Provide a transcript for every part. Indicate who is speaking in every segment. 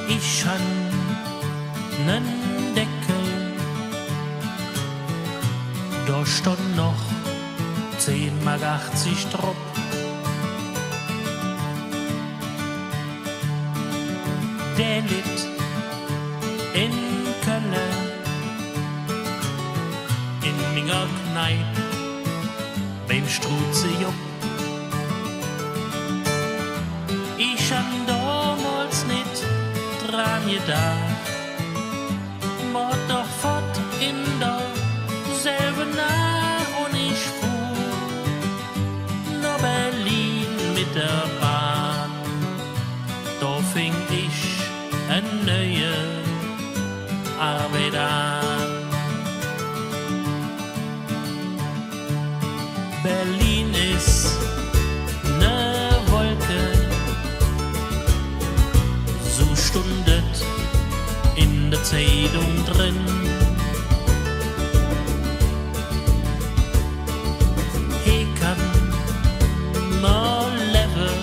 Speaker 1: Ich han nen Deckel, da stand noch 10,80 Mark drauf. Der litt in Köln, in minger Kneipe, beim Struzejob. Ich han damals nicht dran gedacht, mord doch fort in derselben Nacht und ich fuhr nach Berlin mit der Bahn. Da fing ich eine neue Arbeit an. Berlin ist ne Wolke, so stundet in der Zeitung drin. He kann mal leben,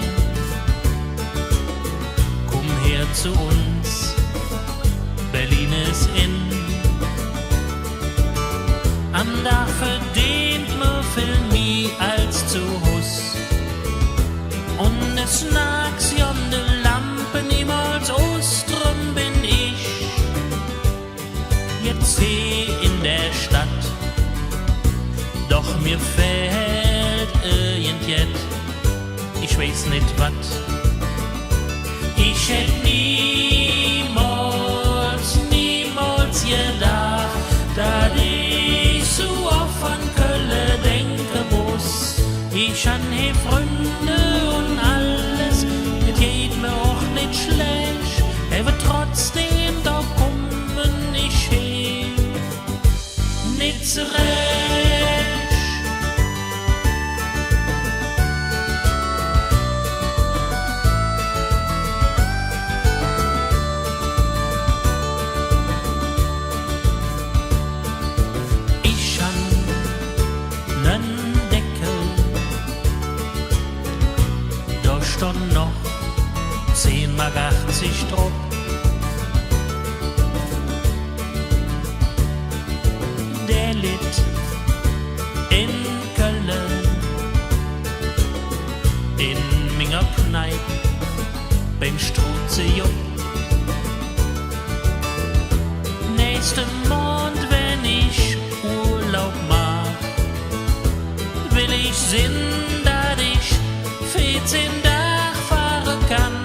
Speaker 1: komm her zu uns, Berlin ist in. Am Dach verdient man viel mehr als zu Hus. Und es nags jonde Lampe niemals Ostrom bin ich. Jetzt hier in der Stadt, doch mir fehlt irgendjet, ich weiß nicht wat. Ich hätt niemals gedacht, dass ich so oft an Köln denken muss. Ich han hier Freunde und alles, es geht mir auch nicht schlecht, aber trotzdem, da kommen ich hin, nicht zurecht. Stand noch 10,80 Mark drauf. Der litt in Köln, in minger Kneipe, beim Struzejob. Nächsten Monat, wenn ich Urlaub mach, will ich sinn, dass ich 14 kann.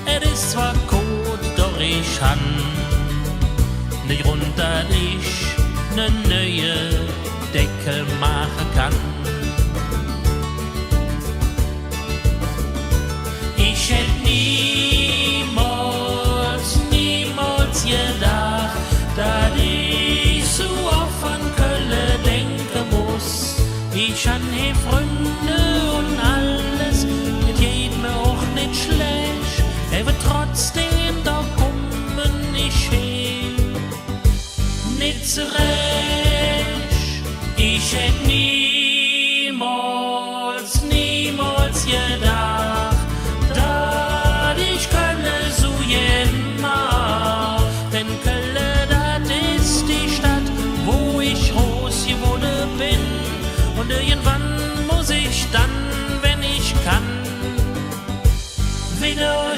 Speaker 1: Es ist zwar gut, doch ich han nicht runter, ich ne neue Deckel machen kann. Ich hätt niemals gedacht, dass ich so oft an Köln denken muss. Ich han hier Freunde und alles, geht mir auch nicht schlecht, aber trotzdem, da kommen ich hin, nicht zurecht. Ich hätt niemals gedacht, dass ich Köln so jeden mag. Denn Köln, das ist die Stadt, wo ich groß geworden bin. Und irgendwann muss ich dann, wenn ich kann, wieder